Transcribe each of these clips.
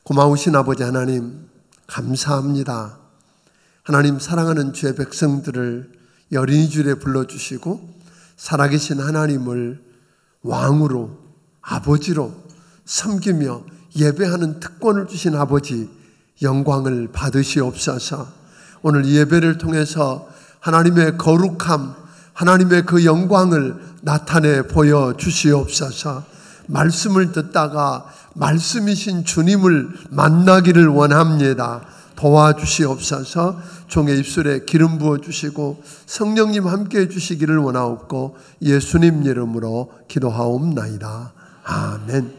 고마우신 아버지 하나님, 감사합니다. 하나님, 사랑하는 주의 백성들을 어린이 주일에 불러주시고 살아계신 하나님을 왕으로, 아버지로 섬기며 예배하는 특권을 주신 아버지, 영광을 받으시옵소서. 오늘 예배를 통해서 하나님의 거룩함, 하나님의 그 영광을 나타내 보여주시옵소서. 말씀을 듣다가 말씀이신 주님을 만나기를 원합니다. 도와주시옵소서. 종의 입술에 기름 부어주시고 성령님 함께해 주시기를 원하옵고 예수님 이름으로 기도하옵나이다. 아멘.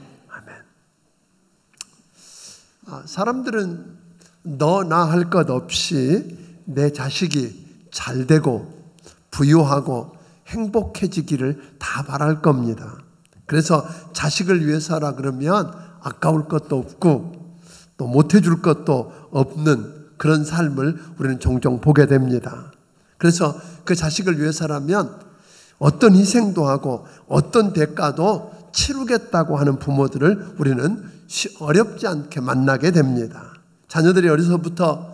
사람들은 너나 할 것 없이 내 자식이 잘 되고 부유하고 행복해지기를 다 바랄 겁니다. 그래서 자식을 위해서라 그러면 아까울 것도 없고 또 못해줄 것도 없는 그런 삶을 우리는 종종 보게 됩니다. 그래서 그 자식을 위해서라면 어떤 희생도 하고 어떤 대가도 치르겠다고 하는 부모들을 우리는 어렵지 않게 만나게 됩니다. 자녀들이 어려서부터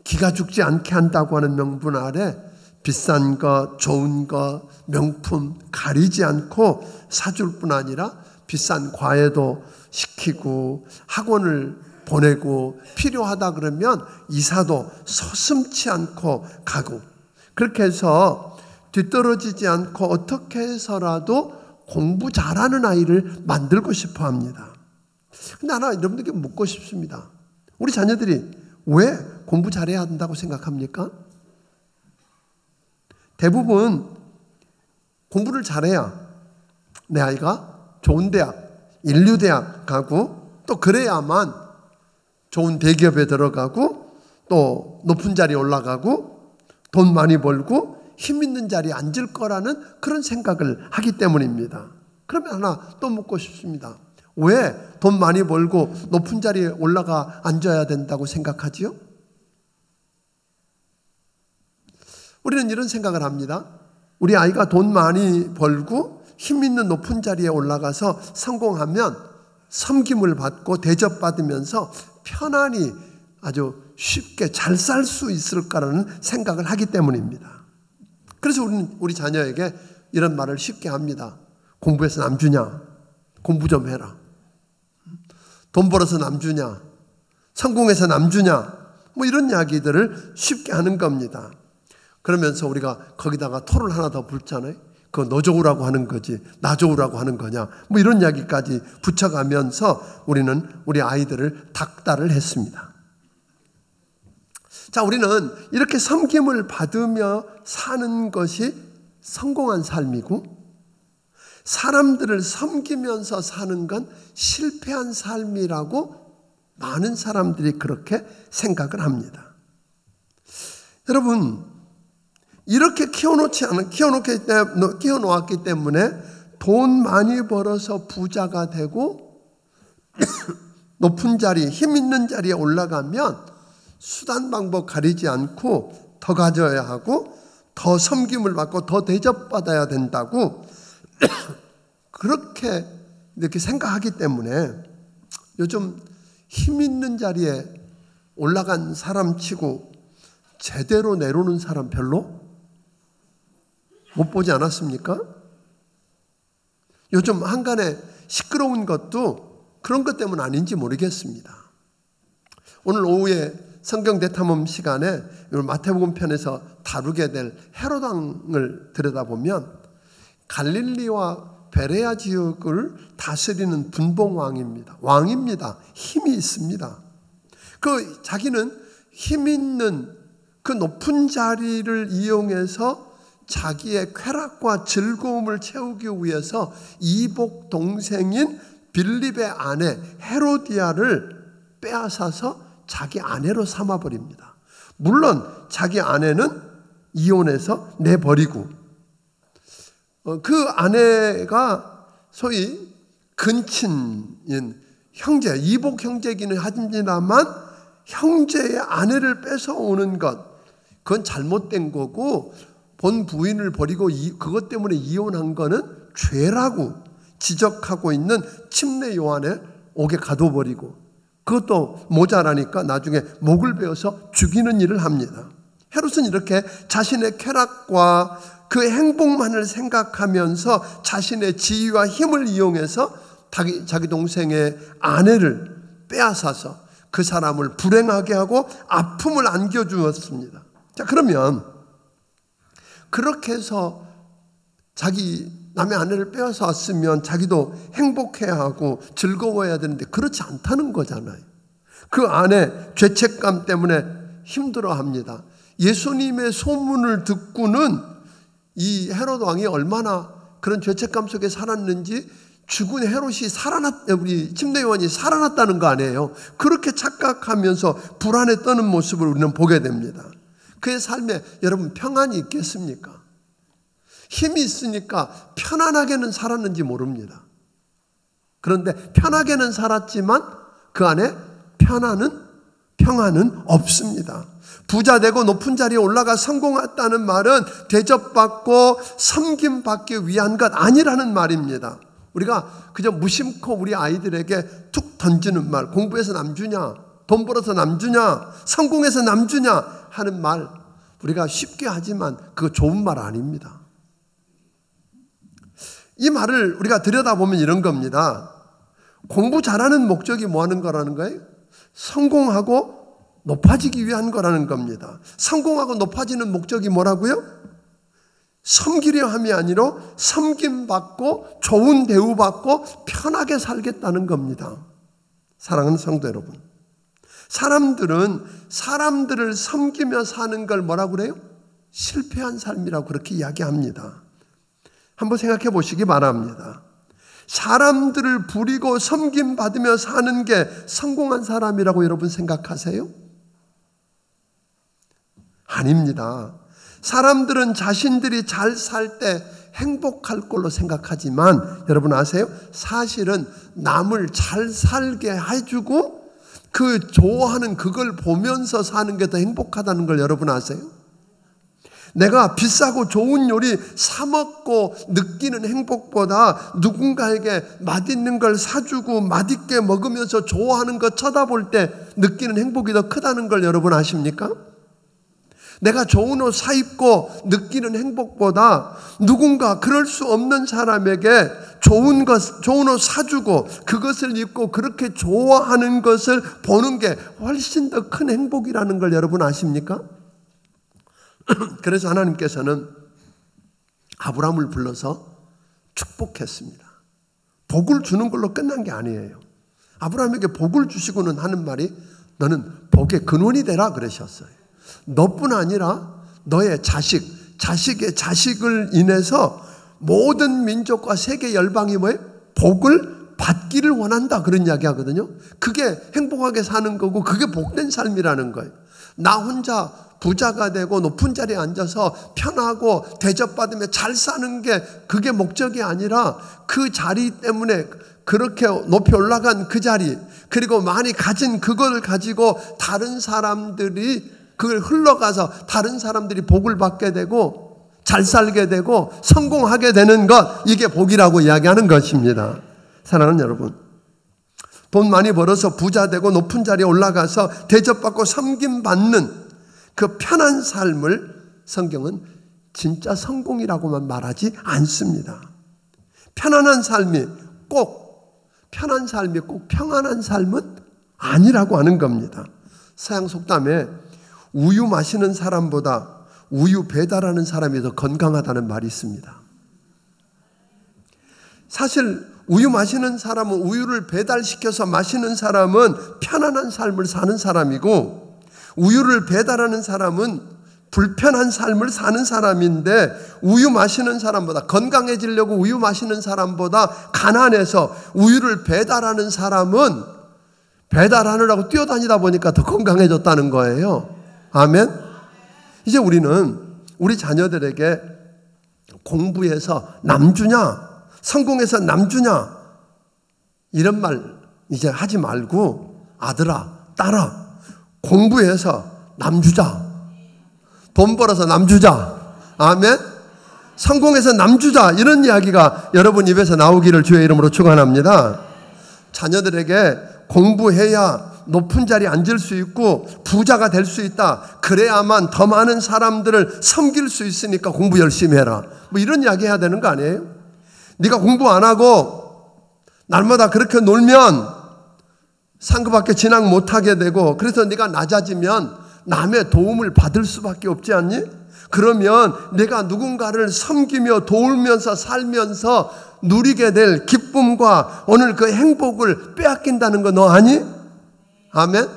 기가 죽지 않게 한다고 하는 명분 아래 비싼 것, 좋은 것, 명품 가리지 않고 사줄 뿐 아니라 비싼 과외도 시키고 학원을 보내고 필요하다 그러면 이사도 서슴지 않고 가고, 그렇게 해서 뒤떨어지지 않고 어떻게 해서라도 공부 잘하는 아이를 만들고 싶어 합니다. 근데 하나 여러분들께 묻고 싶습니다. 우리 자녀들이 왜 공부 잘해야 한다고 생각합니까? 대부분 공부를 잘해야 내 아이가 좋은 대학, 인류대학 가고 또 그래야만 좋은 대기업에 들어가고 또 높은 자리에 올라가고 돈 많이 벌고 힘 있는 자리에 앉을 거라는 그런 생각을 하기 때문입니다. 그러면 하나 또 묻고 싶습니다. 왜 돈 많이 벌고 높은 자리에 올라가 앉아야 된다고 생각하지요? 우리는 이런 생각을 합니다. 우리 아이가 돈 많이 벌고 힘 있는 높은 자리에 올라가서 성공하면 섬김을 받고 대접받으면서 편안히 아주 쉽게 잘 살 수 있을까라는 생각을 하기 때문입니다. 그래서 우리는 우리 자녀에게 이런 말을 쉽게 합니다. 공부해서 남 주냐? 공부 좀 해라. 돈 벌어서 남 주냐? 성공해서 남 주냐? 뭐 이런 이야기들을 쉽게 하는 겁니다. 그러면서 우리가 거기다가 토를 하나 더 붙잖아요. 그거 너 좋으라고 하는 거지 나 좋으라고 하는 거냐? 뭐 이런 이야기까지 붙여가면서 우리는 우리 아이들을 닥달을 했습니다. 자, 우리는 이렇게 섬김을 받으며 사는 것이 성공한 삶이고, 사람들을 섬기면서 사는 건 실패한 삶이라고 많은 사람들이 그렇게 생각을 합니다. 여러분, 이렇게 키워놓았기 때문에 돈 많이 벌어서 부자가 되고 높은 자리, 힘 있는 자리에 올라가면 수단 방법 가리지 않고 더 가져야 하고 더 섬김을 받고 더 대접받아야 된다고 그렇게 이렇게 생각하기 때문에 요즘 힘 있는 자리에 올라간 사람 치고 제대로 내려오는 사람 별로 못 보지 않았습니까? 요즘 한간에 시끄러운 것도 그런 것 때문 아닌지 모르겠습니다. 오늘 오후에 성경 대탐험 시간에 마태복음 편에서 다루게 될 헤롯 왕을 들여다보면 갈릴리와 베레아 지역을 다스리는 분봉왕입니다. 왕입니다. 힘이 있습니다. 자기는 힘 있는 그 높은 자리를 이용해서 자기의 쾌락과 즐거움을 채우기 위해서 이복 동생인 빌립의 아내 헤로디아를 빼앗아서 자기 아내로 삼아버립니다. 물론 자기 아내는 이혼해서 내버리고 그 아내가 소위 근친인 형제, 이복 형제기는 하지만 형제의 아내를 뺏어오는 것, 그건 잘못된 거고 본 부인을 버리고 그것 때문에 이혼한 거는 죄라고 지적하고 있는 침례 요한을 옥에 가둬버리고 그것도 모자라니까 나중에 목을 베어서 죽이는 일을 합니다. 헤롯은 이렇게 자신의 쾌락과 그 행복만을 생각하면서 자신의 지위와 힘을 이용해서 자기 동생의 아내를 빼앗아서 그 사람을 불행하게 하고 아픔을 안겨주었습니다. 자, 그러면 그렇게 해서 자기 남의 아내를 빼앗아 왔으면 자기도 행복해야 하고 즐거워야 되는데 그렇지 않다는 거잖아요. 그 안에 죄책감 때문에 힘들어합니다. 예수님의 소문을 듣고는 이 헤롯 왕이 얼마나 그런 죄책감 속에 살았는지 죽은 헤롯이 우리 침례 요한이 살아났다는 거 아니에요. 그렇게 착각하면서 불안에 떠는 모습을 우리는 보게 됩니다. 그의 삶에 여러분 평안이 있겠습니까? 힘이 있으니까 편안하게는 살았는지 모릅니다. 그런데 편하게는 살았지만 그 안에 평안은 없습니다. 부자 되고 높은 자리에 올라가 성공했다는 말은 대접받고 섬김받기 위한 것 아니라는 말입니다. 우리가 그저 무심코 우리 아이들에게 툭 던지는 말, 공부해서 남주냐, 돈 벌어서 남주냐, 성공해서 남주냐 하는 말, 우리가 쉽게 하지만 그거 좋은 말 아닙니다. 이 말을 우리가 들여다보면 이런 겁니다. 공부 잘하는 목적이 뭐 하는 거라는 거예요? 성공하고 높아지기 위한 거라는 겁니다. 성공하고 높아지는 목적이 뭐라고요? 섬기려 함이 아니라 섬김받고 좋은 대우받고 편하게 살겠다는 겁니다. 사랑하는 성도 여러분, 사람들은 사람들을 섬기며 사는 걸 뭐라고 그래요? 실패한 삶이라고 그렇게 이야기합니다. 한번 생각해 보시기 바랍니다. 사람들을 부리고 섬김받으며 사는 게 성공한 사람이라고 여러분 생각하세요? 아닙니다. 사람들은 자신들이 잘 살 때 행복할 걸로 생각하지만 여러분 아세요? 사실은 남을 잘 살게 해주고 그 좋아하는 그걸 보면서 사는 게 더 행복하다는 걸 여러분 아세요? 내가 비싸고 좋은 요리 사 먹고 느끼는 행복보다 누군가에게 맛있는 걸 사주고 맛있게 먹으면서 좋아하는 거 쳐다볼 때 느끼는 행복이 더 크다는 걸 여러분 아십니까? 내가 좋은 옷 사입고 느끼는 행복보다 누군가 그럴 수 없는 사람에게 좋은 옷 사주고 그것을 입고 그렇게 좋아하는 것을 보는 게 훨씬 더 큰 행복이라는 걸 여러분 아십니까? 그래서 하나님께서는 아브라함을 불러서 축복했습니다. 복을 주는 걸로 끝난 게 아니에요. 아브라함에게 복을 주시고는 하는 말이 너는 복의 근원이 되라 그러셨어요. 너뿐 아니라 너의 자식의 자식을 인해서 모든 민족과 세계 열방이 뭐예요? 복을 받기를 원한다 그런 이야기 하거든요. 그게 행복하게 사는 거고 그게 복된 삶이라는 거예요. 나 혼자 부자가 되고 높은 자리에 앉아서 편하고 대접받으며 잘 사는 게 그게 목적이 아니라 그 자리 때문에 그렇게 높이 올라간 그 자리 그리고 많이 가진 그걸 가지고 다른 사람들이 그걸 흘러가서 다른 사람들이 복을 받게 되고 잘 살게 되고 성공하게 되는 것 이게 복이라고 이야기하는 것입니다. 사랑하는 여러분, 돈 많이 벌어서 부자 되고 높은 자리에 올라가서 대접받고 섬김받는 그 편한 삶을 성경은 진짜 성공이라고만 말하지 않습니다. 편안한 삶이 꼭 평안한 삶은 아니라고 하는 겁니다. 서양 속담에 우유 마시는 사람보다 우유 배달하는 사람이 더 건강하다는 말이 있습니다. 사실 우유 마시는 사람은 우유를 배달시켜서 마시는 사람은 편안한 삶을 사는 사람이고 우유를 배달하는 사람은 불편한 삶을 사는 사람인데 우유 마시는 사람보다 건강해지려고 우유 마시는 사람보다 가난해서 우유를 배달하는 사람은 배달하느라고 뛰어다니다 보니까 더 건강해졌다는 거예요. 아멘. 이제 우리는 우리 자녀들에게 공부해서 남주냐 성공해서 남주냐 이런 말 이제 하지 말고 아들아 딸아 공부해서 남주자 돈 벌어서 남주자 아멘 성공해서 남주자 이런 이야기가 여러분 입에서 나오기를 주의 이름으로 축원합니다. 자녀들에게 공부해야 높은 자리에 앉을 수 있고 부자가 될 수 있다. 그래야만 더 많은 사람들을 섬길 수 있으니까 공부 열심히 해라. 뭐 이런 이야기 해야 되는 거 아니에요? 네가 공부 안 하고 날마다 그렇게 놀면 상급밖에 진학 못하게 되고, 그래서 네가 낮아지면 남의 도움을 받을 수밖에 없지 않니? 그러면 내가 누군가를 섬기며 도우면서 살면서 누리게 될 기쁨과 오늘 그 행복을 빼앗긴다는 거 너 아니? 아멘?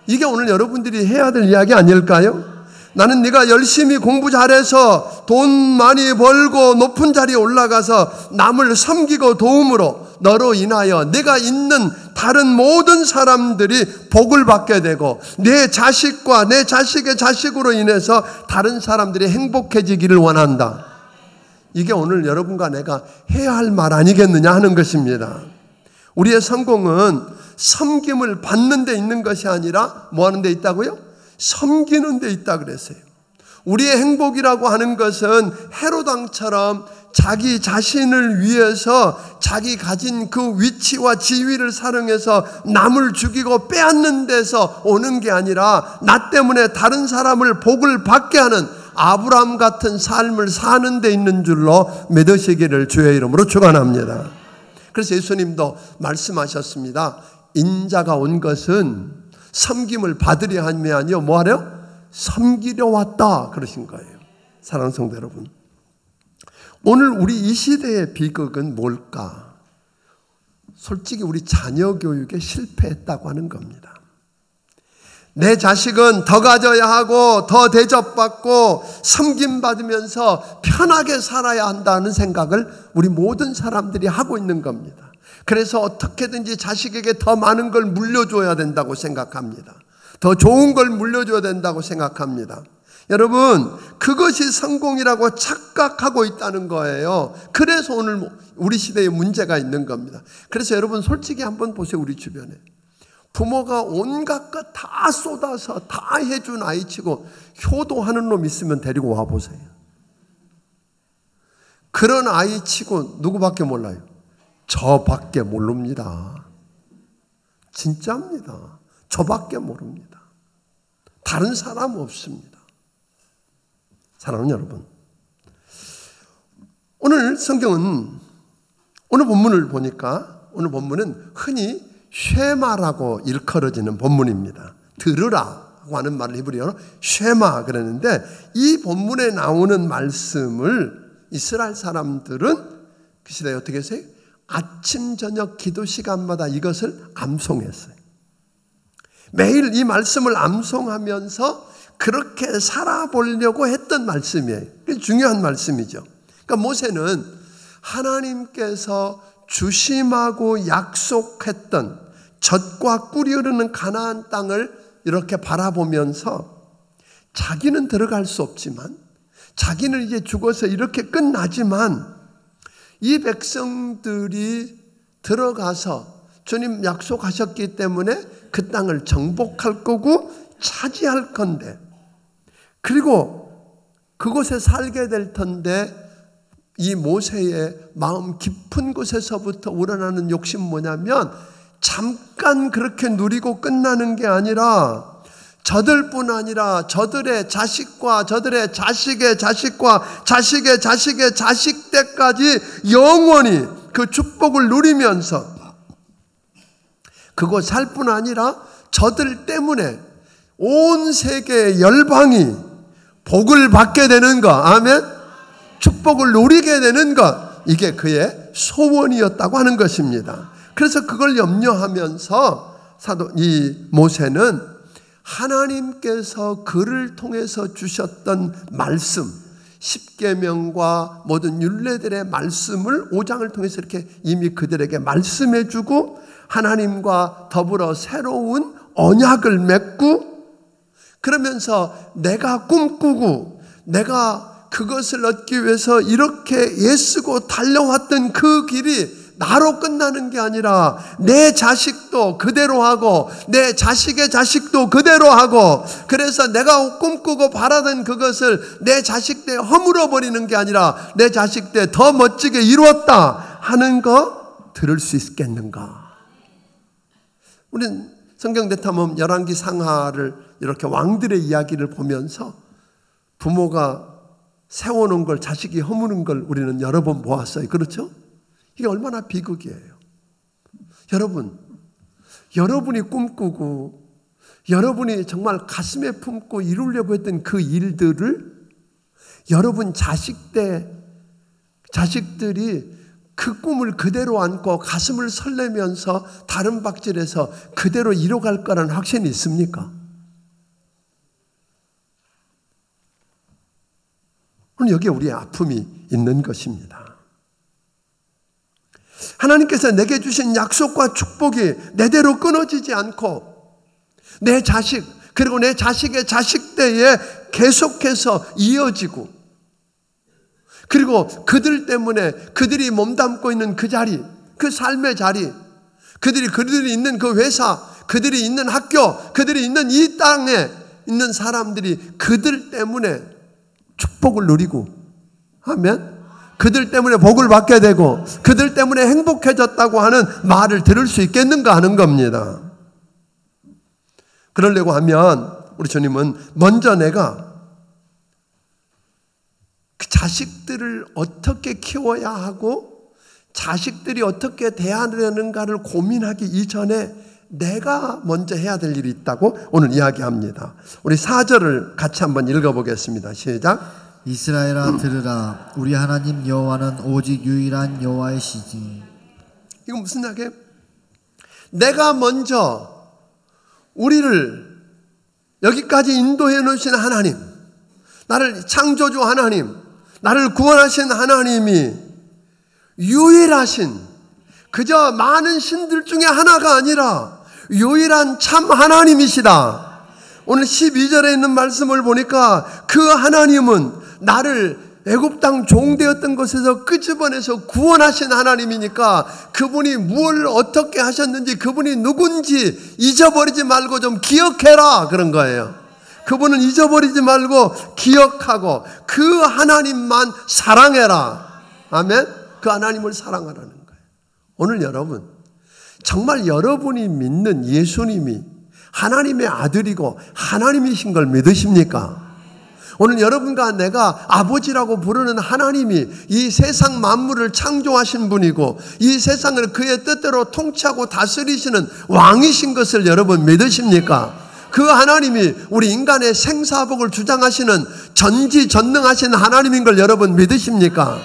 이게 오늘 여러분들이 해야 될 이야기 아닐까요? 나는 네가 열심히 공부 잘해서 돈 많이 벌고 높은 자리에 올라가서 남을 섬기고 도움으로 너로 인하여 내가 있는 다른 모든 사람들이 복을 받게 되고 내 자식과 내 자식의 자식으로 인해서 다른 사람들이 행복해지기를 원한다. 이게 오늘 여러분과 내가 해야 할 말 아니겠느냐 하는 것입니다. 우리의 성공은 섬김을 받는 데 있는 것이 아니라 뭐 하는 데 있다고요? 섬기는 데 있다 그랬어요. 우리의 행복이라고 하는 것은 헤롯 왕처럼 자기 자신을 위해서 자기 가진 그 위치와 지위를 사용해서 남을 죽이고 빼앗는 데서 오는 게 아니라 나 때문에 다른 사람을 복을 받게 하는 아브라함 같은 삶을 사는 데 있는 줄로 믿으시기를 주의 이름으로 축원합니다. 그래서 예수님도 말씀하셨습니다. 인자가 온 것은 섬김을 받으려 함이 아니요 뭐하려? 섬기려 왔다 그러신 거예요. 사랑하는 성도 여러분, 오늘 우리 이 시대의 비극은 뭘까? 솔직히 우리 자녀 교육에 실패했다고 하는 겁니다. 내 자식은 더 가져야 하고 더 대접받고 섬김받으면서 편하게 살아야 한다는 생각을 우리 모든 사람들이 하고 있는 겁니다. 그래서 어떻게든지 자식에게 더 많은 걸 물려줘야 된다고 생각합니다. 더 좋은 걸 물려줘야 된다고 생각합니다. 여러분, 그것이 성공이라고 착각하고 있다는 거예요. 그래서 오늘 우리 시대에 문제가 있는 겁니다. 그래서 여러분 솔직히 한번 보세요. 우리 주변에 부모가 온갖 것 다 쏟아서 다 해준 아이치고 효도하는 놈 있으면 데리고 와보세요. 그런 아이치고 누구밖에 몰라요? 저밖에 모릅니다. 진짜입니다. 저밖에 모릅니다. 다른 사람 없습니다. 사랑하는 여러분, 오늘 성경은 오늘 본문을 보니까 오늘 본문은 흔히 쉐마라고 일컬어지는 본문입니다. 들으라고 하는 말을 히브리어로 쉐마 그러는데, 이 본문에 나오는 말씀을 이스라엘 사람들은 그 시대에 어떻게 했어요? 아침 저녁 기도 시간마다 이것을 암송했어요. 매일 이 말씀을 암송하면서 그렇게 살아보려고 했던 말씀이에요. 중요한 말씀이죠. 그러니까 모세는 하나님께서 주심하고 약속했던 젖과 꿀이 흐르는 가나안 땅을 이렇게 바라보면서 자기는 들어갈 수 없지만, 자기는 이제 죽어서 이렇게 끝나지만 이 백성들이 들어가서 주님 약속하셨기 때문에 그 땅을 정복할 거고 차지할 건데, 그리고 그곳에 살게 될 텐데, 이 모세의 마음 깊은 곳에서부터 우러나는 욕심 뭐냐면 잠깐 그렇게 누리고 끝나는 게 아니라 저들뿐 아니라 저들의 자식과 저들의 자식의 자식과 자식의 자식의 자식 때까지 영원히 그 축복을 누리면서 그곳 살 뿐 아니라 저들 때문에 온 세계의 열방이 복을 받게 되는 것, 아멘? 축복을 누리게 되는 것, 이게 그의 소원이었다고 하는 것입니다. 그래서 그걸 염려하면서 이 모세는 하나님께서 그를 통해서 주셨던 말씀, 십계명과 모든 율례들의 말씀을 5장을 통해서 이렇게 이미 그들에게 말씀해 주고 하나님과 더불어 새로운 언약을 맺고, 그러면서 내가 꿈꾸고 내가 그것을 얻기 위해서 이렇게 애쓰고 달려왔던 그 길이 나로 끝나는 게 아니라 내 자식도 그대로 하고 내 자식의 자식도 그대로 하고, 그래서 내가 꿈꾸고 바라던 그것을 내 자식 때 허물어 버리는 게 아니라 내 자식 때 더 멋지게 이루었다 하는 거 들을 수 있겠는가? 우리는 성경 대탐험 열왕기 상하를 이렇게 왕들의 이야기를 보면서 부모가 세워놓은 걸 자식이 허무는 걸 우리는 여러 번 보았어요. 그렇죠? 이게 얼마나 비극이에요. 여러분, 여러분이 꿈꾸고 여러분이 정말 가슴에 품고 이루려고 했던 그 일들을 여러분 자식들이 그 꿈을 그대로 안고 가슴을 설레면서 다른 박질해서 그대로 이뤄갈 거라는 확신이 있습니까? 오늘 여기에 우리의 아픔이 있는 것입니다. 하나님께서 내게 주신 약속과 축복이 내대로 끊어지지 않고 내 자식 그리고 내 자식의 자식대에 계속해서 이어지고 그리고 그들 때문에 그들이 몸담고 있는 그 자리, 그 삶의 자리, 그들이 있는 그 회사, 그들이 있는 학교, 그들이 있는 이 땅에 있는 사람들이 그들 때문에 축복을 누리고 하면 그들 때문에 복을 받게 되고 그들 때문에 행복해졌다고 하는 말을 들을 수 있겠는가 하는 겁니다. 그러려고 하면 우리 주님은 먼저 내가 그 자식들을 어떻게 키워야 하고 자식들이 어떻게 대하는가를 고민하기 이전에 내가 먼저 해야 될 일이 있다고 오늘 이야기합니다. 우리 4절을 같이 한번 읽어보겠습니다. 시작. 이스라엘아 들으라. 우리 하나님 여호와는 오직 유일한 여호와이시지. 이건 무슨 이야기예요? 내가 먼저 우리를 여기까지 인도해 놓으신 하나님, 나를 창조주 하나님, 나를 구원하신 하나님이 유일하신 그저 많은 신들 중에 하나가 아니라 유일한 참 하나님이시다. 오늘 12절에 있는 말씀을 보니까 그 하나님은 나를 애굽 땅 종되었던 것에서 끄집어내서 구원하신 하나님이니까 그분이 무엇을 어떻게 하셨는지 그분이 누군지 잊어버리지 말고 좀 기억해라 그런 거예요. 그분은 잊어버리지 말고 기억하고 그 하나님만 사랑해라. 아멘. 그 하나님을 사랑하라는 거예요. 오늘 여러분 정말 여러분이 믿는 예수님이 하나님의 아들이고 하나님이신 걸 믿으십니까? 오늘 여러분과 내가 아버지라고 부르는 하나님이 이 세상 만물을 창조하신 분이고 이 세상을 그의 뜻대로 통치하고 다스리시는 왕이신 것을 여러분 믿으십니까? 그 하나님이 우리 인간의 생사복을 주장하시는 전지전능하신 하나님인 걸 여러분 믿으십니까?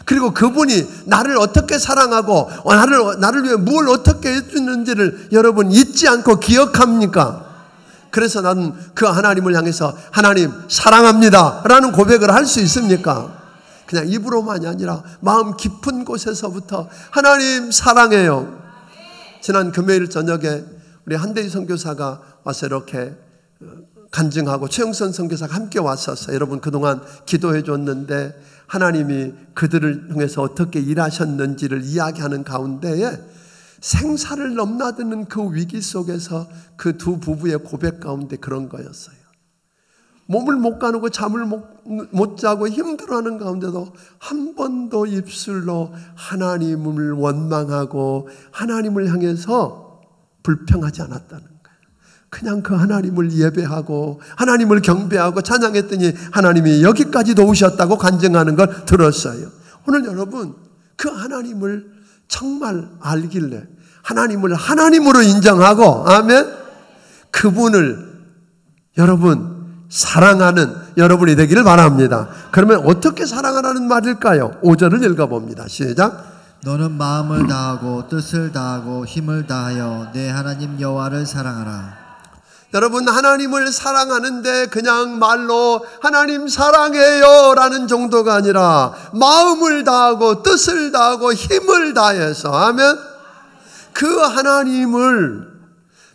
그리고 그분이 나를 어떻게 사랑하고 나를 위해 뭘 어떻게 해주는지를 여러분 잊지 않고 기억합니까? 그래서 나는 그 하나님을 향해서 하나님 사랑합니다 라는 고백을 할 수 있습니까? 그냥 입으로만이 아니라 마음 깊은 곳에서부터 하나님 사랑해요. 지난 금요일 저녁에 우리 한대희 선교사가 와서 이렇게 간증하고 최영선 선교사가 함께 왔었어요. 여러분 그동안 기도해 줬는데 하나님이 그들을 통해서 어떻게 일하셨는지를 이야기하는 가운데에 생사를 넘나드는 그 위기 속에서 그 두 부부의 고백 가운데 그런 거였어요. 몸을 못 가누고 잠을 못 자고 힘들어하는 가운데도 한 번도 입술로 하나님을 원망하고 하나님을 향해서 불평하지 않았다는 거예요. 그냥 그 하나님을 예배하고 하나님을 경배하고 찬양했더니 하나님이 여기까지도 오셨다고 간증하는 걸 들었어요. 오늘 여러분 그 하나님을 정말 알길래 하나님을 하나님으로 인정하고 아멘 그분을 여러분 사랑하는 여러분이 되기를 바랍니다. 그러면 어떻게 사랑하라는 말일까요? 5절을 읽어봅니다. 시작. 너는 마음을 다하고 뜻을 다하고 힘을 다하여 내 하나님 여호와를 사랑하라. 여러분 하나님을 사랑하는데 그냥 말로 하나님 사랑해요 라는 정도가 아니라 마음을 다하고 뜻을 다하고 힘을 다해서 아멘 그 하나님을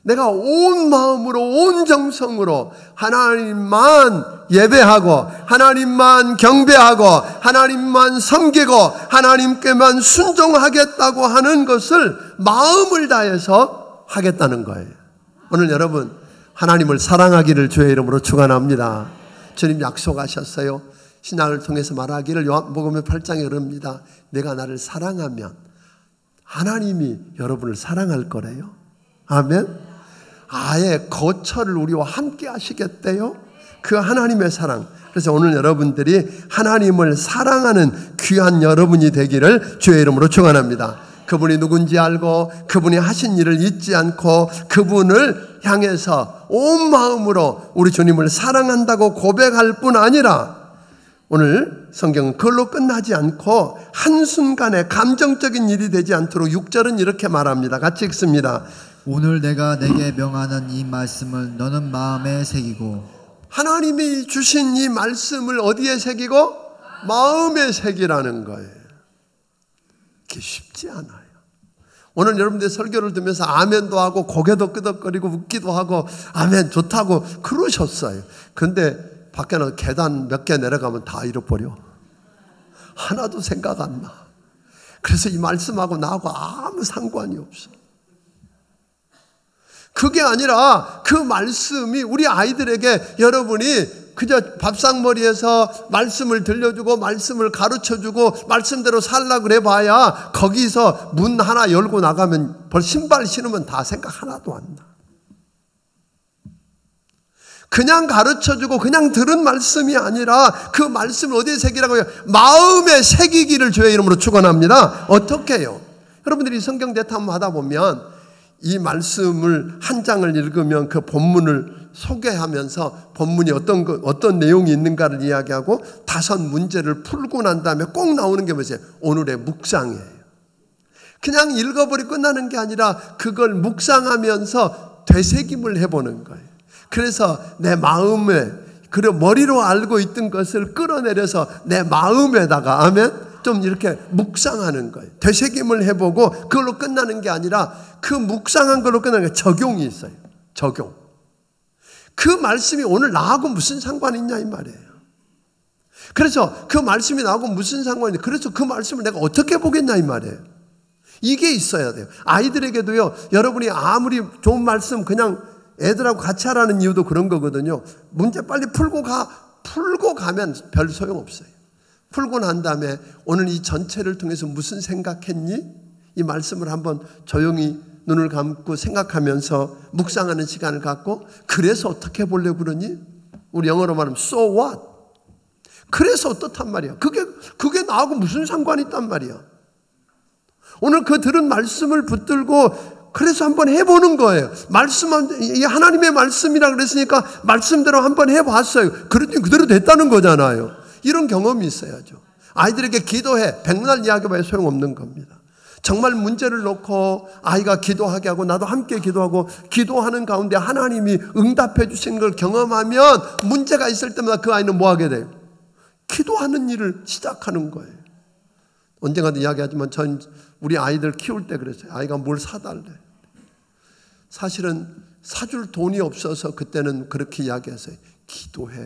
내가 온 마음으로 온 정성으로 하나님만 예배하고 하나님만 경배하고 하나님만 섬기고 하나님께만 순종하겠다고 하는 것을 마음을 다해서 하겠다는 거예요. 오늘 여러분 하나님을 사랑하기를 주의 이름으로 축원합니다. 주님 약속하셨어요. 신약을 통해서 말하기를 요한복음 8장에 그럽니다. 내가 나를 사랑하면 하나님이 여러분을 사랑할 거래요. 아멘. 아예 거처를 우리와 함께 하시겠대요. 그 하나님의 사랑. 그래서 오늘 여러분들이 하나님을 사랑하는 귀한 여러분이 되기를 주의 이름으로 축원합니다. 그분이 누군지 알고 그분이 하신 일을 잊지 않고 그분을 향해서 온 마음으로 우리 주님을 사랑한다고 고백할 뿐 아니라 오늘 성경은 그걸로 끝나지 않고 한순간에 감정적인 일이 되지 않도록 6절은 이렇게 말합니다. 같이 읽습니다. 오늘 내가 내게 명하는 이 말씀을 너는 마음에 새기고. 하나님이 주신 이 말씀을 어디에 새기고? 마음에 새기라는 거예요. 그게 쉽지 않아요. 오늘 여러분들 설교를 듣면서 아멘도 하고 고개도 끄덕거리고 웃기도 하고 아멘 좋다고 그러셨어요. 근데 밖에는 계단 몇 개 내려가면 다 잃어버려. 하나도 생각 안 나. 그래서 이 말씀하고 나하고 아무 상관이 없어. 그게 아니라 그 말씀이 우리 아이들에게 여러분이 그저 밥상머리에서 말씀을 들려주고 말씀을 가르쳐주고 말씀대로 살라고 그래 봐야 거기서 문 하나 열고 나가면 벌 신발 신으면 다 생각 하나도 안 나. 그냥 가르쳐주고 그냥 들은 말씀이 아니라 그 말씀을 어디에 새기라고요? 마음에 새기기를 주의 이름으로 축원합니다. 어떻게 해요? 여러분들이 성경 대탐 하다 보면 이 말씀을 한 장을 읽으면 그 본문을 소개하면서 본문이 어떤 내용이 있는가를 이야기하고 5 문제를 풀고 난 다음에 꼭 나오는 게 뭐죠? 오늘의 묵상이에요. 그냥 읽어버리고 끝나는 게 아니라 그걸 묵상하면서 되새김을 해보는 거예요. 그래서 내 마음에 그리고 머리로 알고 있던 것을 끌어내려서 내 마음에다가 아멘 좀 이렇게 묵상하는 거예요. 되새김을 해보고 그걸로 끝나는 게 아니라 그 묵상한 걸로 끝나는 게 적용이 있어요. 적용. 그 말씀이 오늘 나하고 무슨 상관이 있냐 이 말이에요. 그래서 그 말씀이 나하고 무슨 상관이 있냐. 그래서 그 말씀을 내가 어떻게 보겠냐 이 말이에요. 이게 있어야 돼요. 아이들에게도요. 여러분이 아무리 좋은 말씀 그냥 애들하고 같이 하라는 이유도 그런 거거든요. 문제 빨리 풀고 가면 별 소용없어요. 풀고 난 다음에 오늘 이 전체를 통해서 무슨 생각했니? 이 말씀을 한번 조용히 눈을 감고 생각하면서 묵상하는 시간을 갖고 그래서 어떻게 보려고 그러니? 우리 영어로 말하면 so what? 그래서 어떻단 말이야. 그게 나하고 무슨 상관이 있단 말이야. 오늘 그 들은 말씀을 붙들고 그래서 한번 해보는 거예요. 이 하나님의 말씀이라 그랬으니까 말씀대로 한번 해봤어요. 그랬더니 그대로 됐다는 거잖아요. 이런 경험이 있어야죠. 아이들에게 기도해. 백날 이야기해봐야 소용없는 겁니다. 정말 문제를 놓고 아이가 기도하게 하고 나도 함께 기도하고 기도하는 가운데 하나님이 응답해 주신 걸 경험하면 문제가 있을 때마다 그 아이는 뭐 하게 돼요? 기도하는 일을 시작하는 거예요. 언젠가도 이야기하지만 전 우리 아이들 키울 때 그랬어요. 아이가 뭘 사달래. 사실은 사줄 돈이 없어서 그때는 그렇게 이야기했어요. 기도해.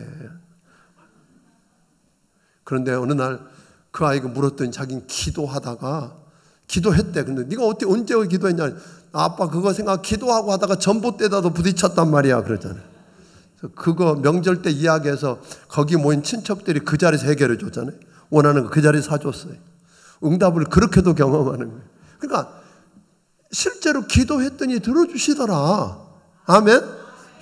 그런데 어느 날 그 아이가 물었더니 자기는 기도하다가 기도했대. 근데 네가 언제 기도했냐? 아빠 그거 기도하고 하다가 전봇대에다도 부딪혔단 말이야. 그러잖아요. 그거 명절 때 이야기해서 거기 모인 친척들이 그 자리에서 해결해 줬잖아요. 원하는 거 그 자리에서 사줬어요. 응답을 그렇게도 경험하는 거예요. 그러니까 실제로 기도했더니 들어주시더라. 아멘?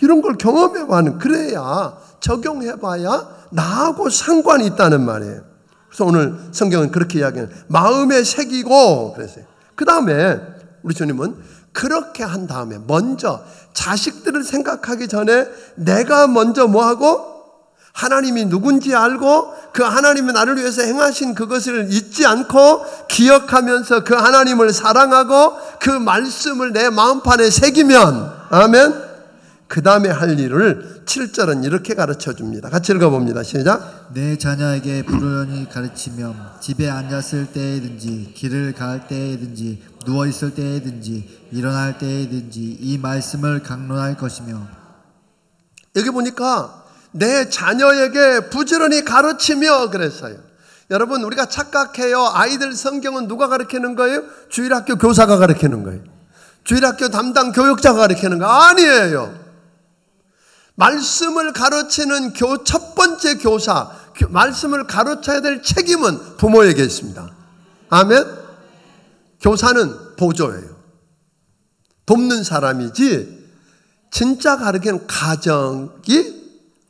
이런 걸 경험해봐는 그래야 적용해봐야 나하고 상관이 있다는 말이에요. 그래서 오늘 성경은 그렇게 이야기해요. 마음에 새기고 그랬어요. 그 다음에 우리 주님은 그렇게 한 다음에 먼저 자식들을 생각하기 전에 내가 먼저 뭐하고 하나님이 누군지 알고 그 하나님이 나를 위해서 행하신 그것을 잊지 않고 기억하면서 그 하나님을 사랑하고 그 말씀을 내 마음판에 새기면 아멘. 그 다음에 할 일을 7절은 이렇게 가르쳐 줍니다. 같이 읽어봅니다. 시작. 내 자녀에게 부르짖어 가르치며 집에 앉았을 때에든지 길을 갈 때에든지 누워있을 때에든지 일어날 때에든지 이 말씀을 강론할 것이며. 여기 보니까 내 자녀에게 부지런히 가르치며 그랬어요. 여러분 우리가 착각해요. 아이들 성경은 누가 가르치는 거예요? 주일학교 교사가 가르치는 거예요. 주일학교 담당 교육자가 가르치는 거 아니에요. 말씀을 가르치는 첫 번째 교사, 말씀을 가르쳐야 될 책임은 부모에게 있습니다. 아멘? 교사는 보조예요. 돕는 사람이지 진짜 가르치는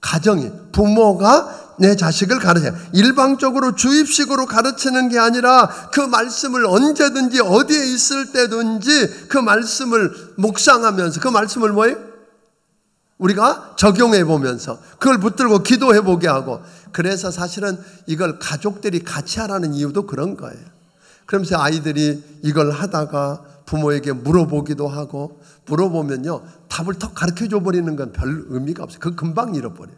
가정이 부모가 내 자식을 가르쳐요. 일방적으로 주입식으로 가르치는 게 아니라 그 말씀을 언제든지 어디에 있을 때든지 그 말씀을 묵상하면서 그 말씀을 뭐예요? 우리가 적용해 보면서 그걸 붙들고 기도해 보게 하고, 그래서 사실은 이걸 가족들이 같이 하라는 이유도 그런 거예요. 그러면서 아이들이 이걸 하다가 부모에게 물어보기도 하고, 물어보면요 답을 더 가르쳐줘 버리는 건 별 의미가 없어요. 그 금방 잃어버려요.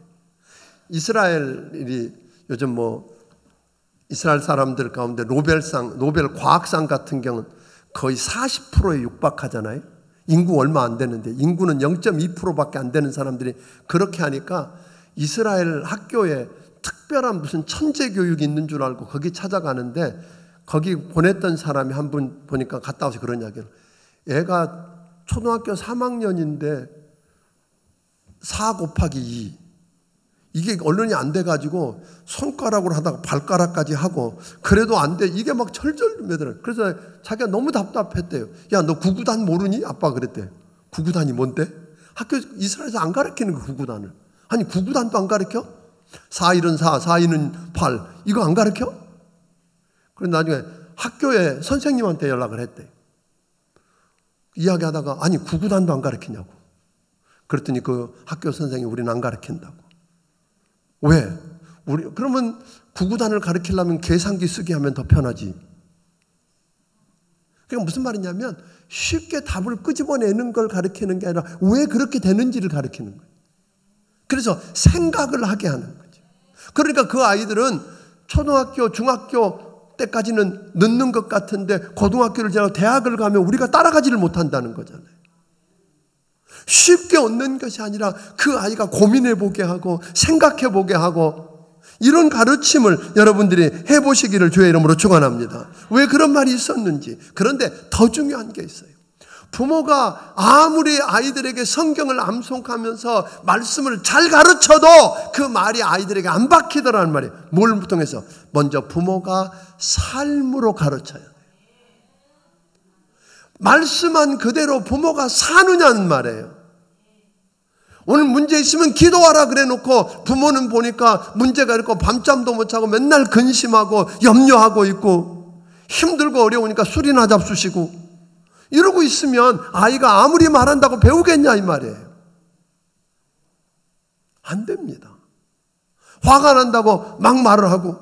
이스라엘이 요즘 이스라엘 사람들 가운데 노벨 과학상 같은 경우는 거의 40%에 육박하잖아요. 인구 얼마 안 되는데, 인구는 0.2%밖에 안 되는 사람들이 그렇게 하니까 이스라엘 학교에 특별한 무슨 천재 교육이 있는 줄 알고 거기 찾아가는데, 거기 보냈던 사람이 한 분 보니까 갔다 와서 그런 이야기를, 애가 초등학교 3학년인데 4 곱하기 2 이게 언론이 안 돼가지고 손가락으로 하다가 발가락까지 하고 그래도 안 돼. 이게 막 철절 매더라. 그래서 자기가 너무 답답했대요. 야, 너 구구단 모르니? 아빠가 그랬대. 구구단이 뭔데? 학교 이스라엘에서 안 가르치는 거 구구단을. 아니 구구단도 안 가르쳐? 4일은 4, 4일은 8 이거 안 가르쳐? 그래서 나중에 학교에 선생님한테 연락을 했대. 이야기하다가 아니 구구단도 안 가르치냐고. 그랬더니 그 학교 선생님이 우리는 안 가르친다고. 왜? 그러면 구구단을 가르치려면 계산기 쓰게 하면 더 편하지. 그러니까 무슨 말이냐면 쉽게 답을 끄집어내는 걸 가르치는 게 아니라 왜 그렇게 되는지를 가르치는 거예요. 그래서 생각을 하게 하는 거죠. 그러니까 그 아이들은 초등학교, 중학교 때까지는 늦는 것 같은데 고등학교를 지나고 대학을 가면 우리가 따라가지를 못한다는 거잖아요. 쉽게 얻는 것이 아니라 그 아이가 고민해 보게 하고 생각해 보게 하고, 이런 가르침을 여러분들이 해보시기를 주의 이름으로 축원합니다. 왜 그런 말이 있었는지. 그런데 더 중요한 게 있어요. 부모가 아무리 아이들에게 성경을 암송하면서 말씀을 잘 가르쳐도 그 말이 아이들에게 안 박히더라는 말이에요. 뭘 통해서? 먼저 부모가 삶으로 가르쳐야 돼요. 말씀한 그대로 부모가 사느냐는 말이에요. 오늘 문제 있으면 기도하라 그래 놓고 부모는 보니까 문제가 있고 밤잠도 못 자고 맨날 근심하고 염려하고 있고 힘들고 어려우니까 술이나 잡수시고 이러고 있으면 아이가 아무리 말한다고 배우겠냐 이 말이에요. 안 됩니다. 화가 난다고 막 말을 하고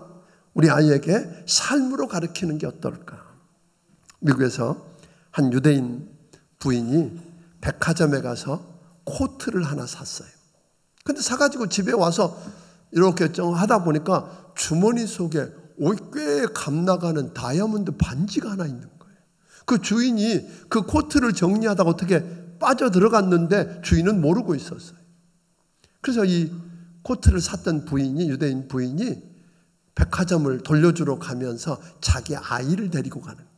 우리 아이에게 삶으로 가르치는 게 어떨까. 미국에서 한 유대인 부인이 백화점에 가서 코트를 하나 샀어요. 근데 사가지고 집에 와서 이렇게 하다 보니까 주머니 속에 꽤 값나가는 다이아몬드 반지가 하나 있는 거예요. 그 주인이 그 코트를 정리하다가 어떻게 빠져 들어갔는데 주인은 모르고 있었어요. 그래서 이 코트를 샀던 부인이, 유대인 부인이 백화점을 돌려주러 가면서 자기 아이를 데리고 가는 거예요.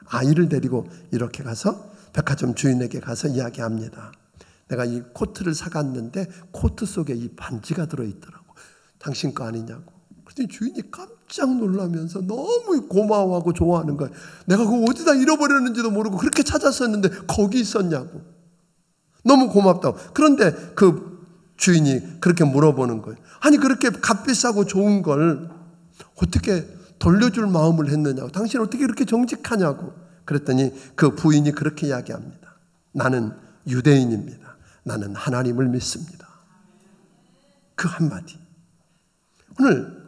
아이를 데리고 이렇게 가서 백화점 주인에게 가서 이야기합니다. 내가 이 코트를 사갔는데 코트 속에 이 반지가 들어있더라고. 당신 거 아니냐고. 그랬더니 주인이 깜짝 놀라면서 너무 고마워하고 좋아하는 거예요. 내가 그거 어디다 잃어버렸는지도 모르고 그렇게 찾았었는데 거기 있었냐고. 너무 고맙다고. 그런데 그 주인이 그렇게 물어보는 거예요. 아니 그렇게 값비싸고 좋은 걸 어떻게 돌려줄 마음을 했느냐고. 당신 어떻게 이렇게 정직하냐고. 그랬더니 그 부인이 그렇게 이야기합니다. 나는 유대인입니다. 나는 하나님을 믿습니다. 그 한마디. 오늘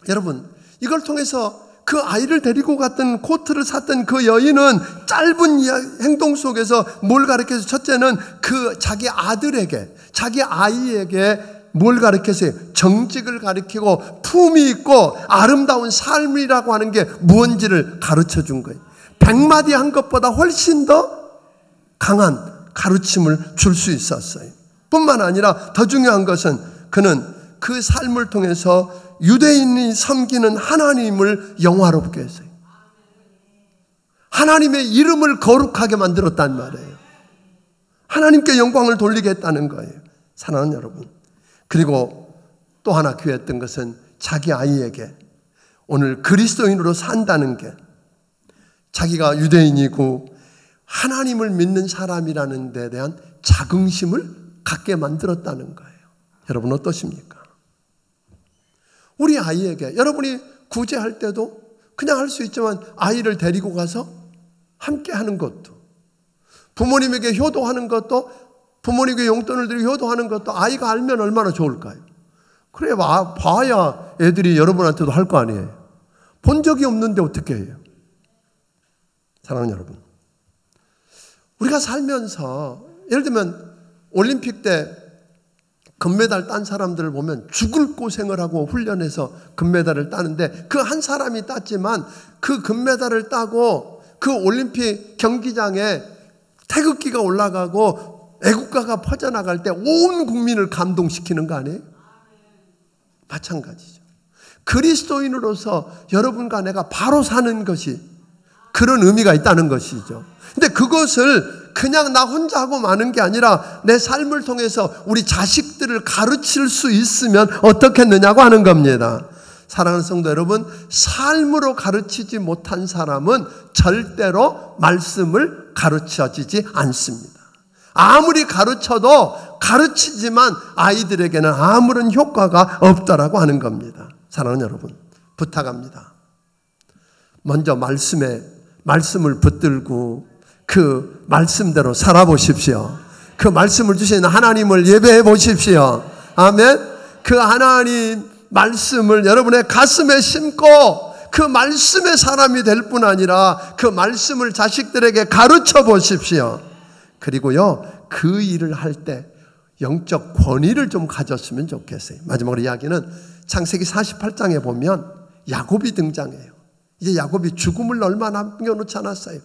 여러분 이걸 통해서 그 아이를 데리고 갔던 코트를 샀던 그 여인은 짧은 행동 속에서 뭘 가르쳐서, 첫째는 그 자기 아들에게, 자기 아이에게 뭘 가르쳤어요? 정직을 가르치고 품이 있고 아름다운 삶이라고 하는 게 무언지를 가르쳐 준 거예요. 100마디 한 것보다 훨씬 더 강한 가르침을 줄 수 있었어요. 뿐만 아니라 더 중요한 것은 그는 그 삶을 통해서 유대인이 섬기는 하나님을 영화롭게 했어요. 하나님의 이름을 거룩하게 만들었단 말이에요. 하나님께 영광을 돌리게 했다는 거예요. 사랑하는 여러분. 그리고 또 하나 귀했던 것은 자기 아이에게 오늘 그리스도인으로 산다는 게, 자기가 유대인이고 하나님을 믿는 사람이라는 데 대한 자긍심을 갖게 만들었다는 거예요. 여러분 어떠십니까? 우리 아이에게 여러분이 구제할 때도 그냥 할 수 있지만 아이를 데리고 가서 함께 하는 것도, 부모님에게 효도하는 것도, 부모님에게 용돈을 드리고 효도하는 것도 아이가 알면 얼마나 좋을까요? 그래 봐야 애들이 여러분한테도 할 거 아니에요. 본 적이 없는데 어떻게 해요? 사랑하는 여러분, 우리가 살면서 예를 들면 올림픽 때 금메달 딴 사람들을 보면 죽을 고생을 하고 훈련해서 금메달을 따는데 그 한 사람이 땄지만 그 금메달을 따고 그 올림픽 경기장에 태극기가 올라가고 애국가가 퍼져나갈 때 온 국민을 감동시키는 거 아니에요? 마찬가지죠. 그리스도인으로서 여러분과 내가 바로 사는 것이 그런 의미가 있다는 것이죠. 근데 그것을 그냥 나 혼자 하고 마는 게 아니라 내 삶을 통해서 우리 자식들을 가르칠 수 있으면 어떻겠느냐고 하는 겁니다. 사랑하는 성도 여러분, 삶으로 가르치지 못한 사람은 절대로 말씀을 가르쳐지지 않습니다. 아무리 가르쳐도 가르치지만 아이들에게는 아무런 효과가 없다라고 하는 겁니다. 사랑하는 여러분, 부탁합니다. 먼저 말씀을 붙들고 그 말씀대로 살아보십시오. 그 말씀을 주신 하나님을 예배해 보십시오. 아멘. 그 하나님 말씀을 여러분의 가슴에 심고 그 말씀의 사람이 될 뿐 아니라 그 말씀을 자식들에게 가르쳐 보십시오. 그리고요, 그 일을 할 때 영적 권위를 좀 가졌으면 좋겠어요. 마지막으로 이야기는 창세기 48장에 보면 야곱이 등장해요. 이제 야곱이 죽음을 얼마 남겨놓지 않았어요.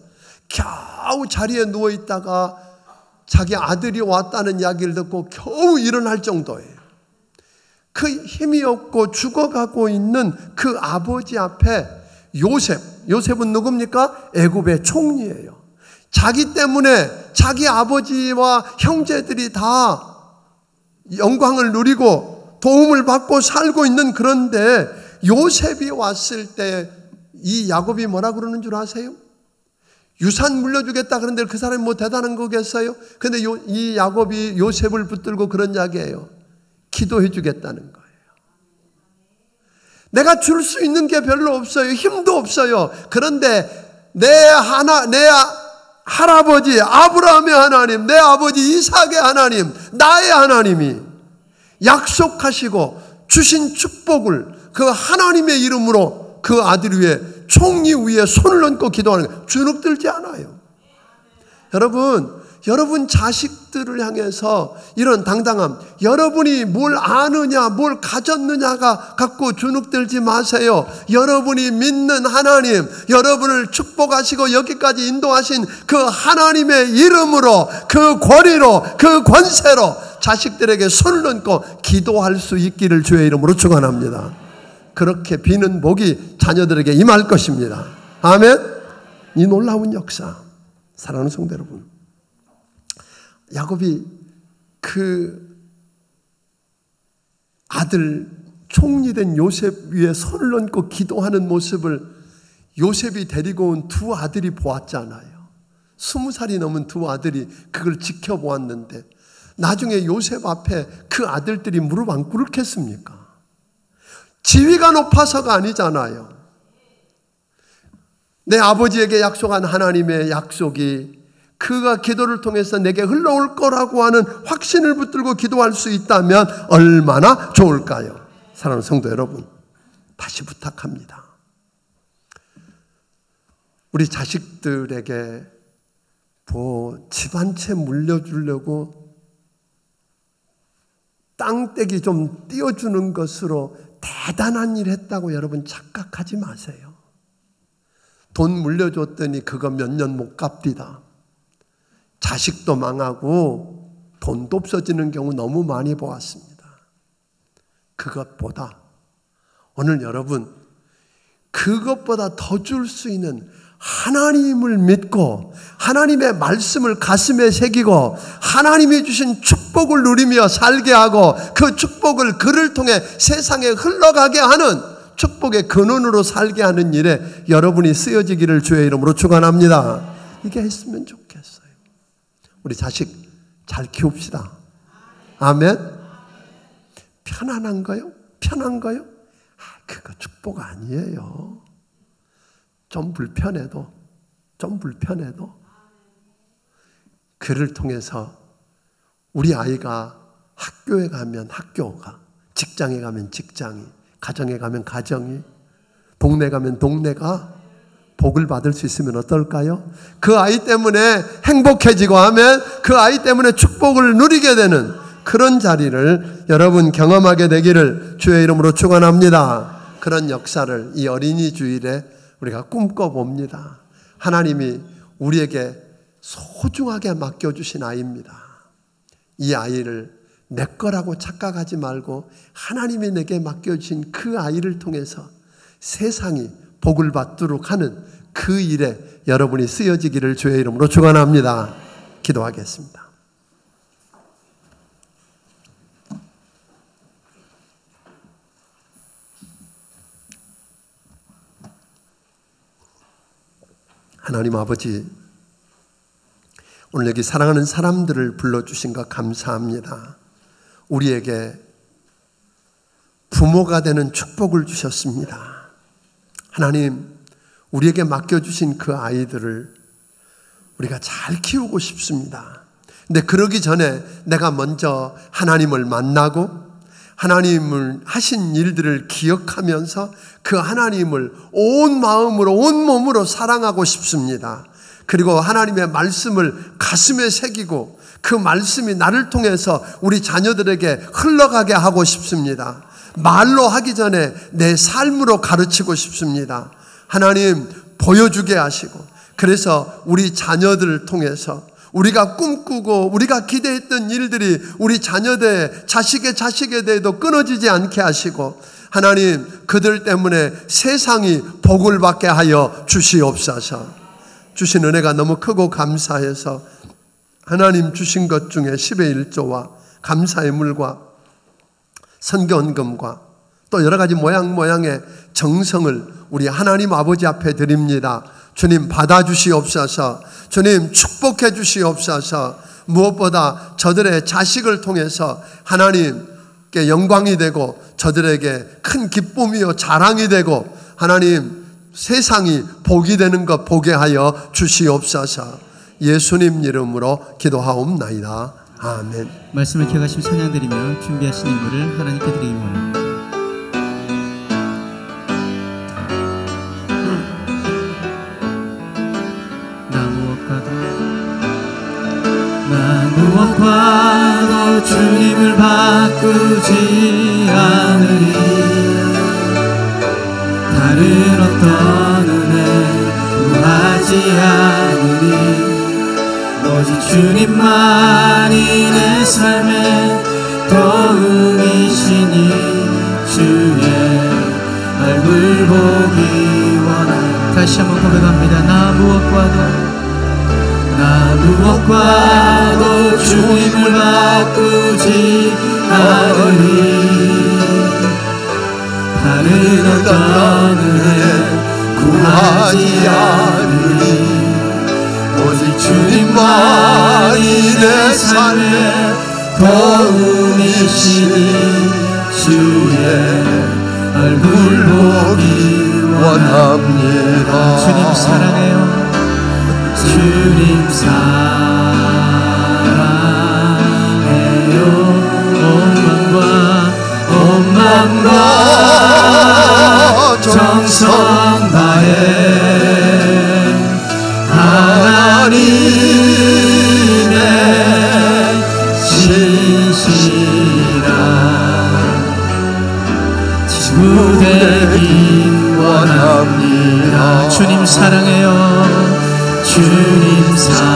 겨우 자리에 누워있다가 자기 아들이 왔다는 이야기를 듣고 겨우 일어날 정도예요. 그 힘이 없고 죽어가고 있는 그 아버지 앞에 요셉은 누굽니까? 애굽의 총리예요. 자기 때문에 자기 아버지와 형제들이 다 영광을 누리고 도움을 받고 살고 있는, 그런데 요셉이 왔을 때 이 야곱이 뭐라 그러는 줄 아세요? 유산 물려주겠다 그런데 그 사람이 뭐 대단한 거겠어요? 근데 이 야곱이 요셉을 붙들고 그런 이야기예요. 기도해 주겠다는 거예요. 내가 줄 수 있는 게 별로 없어요. 힘도 없어요. 그런데 내 할아버지 아브라함의 하나님, 내 아버지 이삭의 하나님, 나의 하나님이 약속하시고 주신 축복을 그 하나님의 이름으로 그 아들 위에, 총리 위에 손을 얹고 기도하는 거예요. 주눅 들지 않아요. 여러분 자식들을 향해서 이런 당당함, 여러분이 뭘 아느냐, 뭘 가졌느냐가 갖고 주눅 들지 마세요. 여러분이 믿는 하나님, 여러분을 축복하시고 여기까지 인도하신 그 하나님의 이름으로, 그 권위로, 그 권세로 자식들에게 손을 얹고 기도할 수 있기를 주의 이름으로 축원합니다. 그렇게 비는 복이 자녀들에게 임할 것입니다. 아멘. 이 놀라운 역사, 사랑하는 성도 여러분, 야곱이 그 아들 총리된 요셉 위에 손을 얹고 기도하는 모습을 요셉이 데리고 온 두 아들이 보았잖아요. 20살이 넘은 두 아들이 그걸 지켜보았는데 나중에 요셉 앞에 그 아들들이 무릎 안 꿇겠습니까? 지위가 높아서가 아니잖아요. 내 아버지에게 약속한 하나님의 약속이 그가 기도를 통해서 내게 흘러올 거라고 하는 확신을 붙들고 기도할 수 있다면 얼마나 좋을까요? 사랑하는 성도 여러분, 다시 부탁합니다. 우리 자식들에게 집 한 채 물려주려고 땅떼기 좀 띄워주는 것으로 대단한 일 했다고 여러분 착각하지 마세요. 돈 물려줬더니 그거 몇 년 못 갚디다. 자식도 망하고 돈도 없어지는 경우 너무 많이 보았습니다. 그것보다 오늘 여러분, 그것보다 더 줄 수 있는 하나님을 믿고 하나님의 말씀을 가슴에 새기고 하나님이 주신 축복을 누리며 살게 하고 그 축복을 그를 통해 세상에 흘러가게 하는 축복의 근원으로 살게 하는 일에 여러분이 쓰여지기를 주의 이름으로 축원합니다. 이게 했으면 좋겠어요. 우리 자식 잘 키웁시다. 아멘. 편안한 거요? 편한 거요? 그거 축복 아니에요. 좀 불편해도 그를 통해서 우리 아이가 학교에 가면 학교가, 직장에 가면 직장이, 가정에 가면 가정이, 동네 가면 동네가 복을 받을 수 있으면 어떨까요? 그 아이 때문에 행복해지고 하면 그 아이 때문에 축복을 누리게 되는 그런 자리를 여러분 경험하게 되기를 주의 이름으로 축원합니다. 그런 역사를 이 어린이 주일에 우리가 꿈꿔봅니다. 하나님이 우리에게 소중하게 맡겨주신 아이입니다. 이 아이를 내 거라고 착각하지 말고 하나님이 내게 맡겨주신 그 아이를 통해서 세상이 복을 받도록 하는 그 일에 여러분이 쓰여지기를 주의 이름으로 축원합니다. 기도하겠습니다. 하나님 아버지, 오늘 여기 사랑하는 사람들을 불러주신 것 감사합니다. 우리에게 부모가 되는 축복을 주셨습니다. 하나님, 우리에게 맡겨주신 그 아이들을 우리가 잘 키우고 싶습니다. 근데 그러기 전에 내가 먼저 하나님을 만나고 하나님을 하신 일들을 기억하면서 그 하나님을 온 마음으로 온 몸으로 사랑하고 싶습니다. 그리고 하나님의 말씀을 가슴에 새기고 그 말씀이 나를 통해서 우리 자녀들에게 흘러가게 하고 싶습니다. 말로 하기 전에 내 삶으로 가르치고 싶습니다. 하나님 보여주게 하시고, 그래서 우리 자녀들을 통해서 우리가 꿈꾸고 우리가 기대했던 일들이 우리 자녀들, 자식에 대해도 끊어지지 않게 하시고, 하나님 그들 때문에 세상이 복을 받게 하여 주시옵소서. 주신 은혜가 너무 크고 감사해서 하나님 주신 것 중에 10의 1조와 감사의 물과 선견금과 또 여러 가지 모양의 정성을 우리 하나님 아버지 앞에 드립니다. 주님 받아주시옵소서. 주님 축복해 주시옵소서. 무엇보다 저들의 자식을 통해서 하나님께 영광이 되고 저들에게 큰 기쁨이요 자랑이 되고 하나님 세상이 복이 되는 것 보게 하여 주시옵소서. 예수님 이름으로 기도하옵나이다. 아멘. 말씀을 기억하시며 찬양드리며 준비하신 인물을 하나님께 드리기 원합니다. 나 무엇과도 주님을 바꾸지 않으리. 다른 어떤 은혜 구하지 않으리. 오직 주님만이 내 삶의 도움이시니 주의 얼굴 보기 원하니. 다시 한번 고백합니다. 나 무엇과도 주님을 바꾸지 않으리. 다른 어떤 은혜 구하지 않으리. 오직 주님만이 내 삶의 도움이시니 주의 얼굴 보기 원합니다. 주님 사랑해요. 주님 사랑해요. 온 마음과 정성 다해 하나님의 신실한 친구 되기 원합니다. 주님 사랑해요. 주님 사랑해요.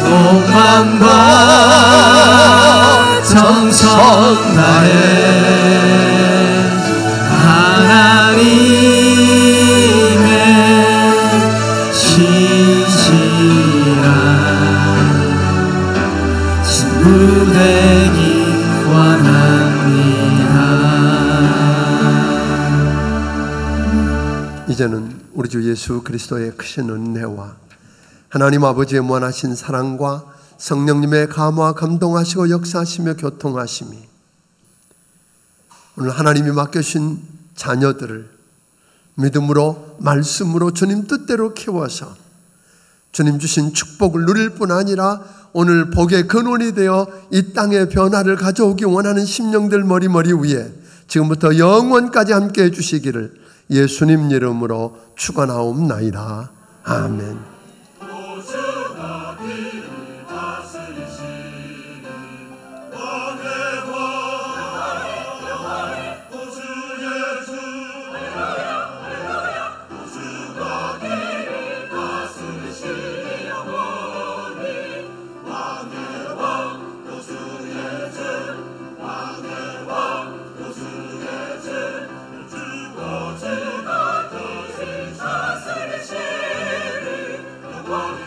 온 마음과 정성 다해 하나님의 신실한 친구 되기 원합니다. 이제는 우리 주 예수 그리스도의 크신 은혜와 하나님 아버지의 무한하신 사랑과 성령님의 감화 감동하시고 역사하시며 교통하심이 오늘 하나님이 맡겨주신 자녀들을 믿음으로 말씀으로 주님 뜻대로 키워서 주님 주신 축복을 누릴 뿐 아니라 오늘 복의 근원이 되어 이 땅의 변화를 가져오기 원하는 심령들 머리 위에 지금부터 영원까지 함께 해주시기를 예수님 이름으로 축원하옵나이다. 아멘. One.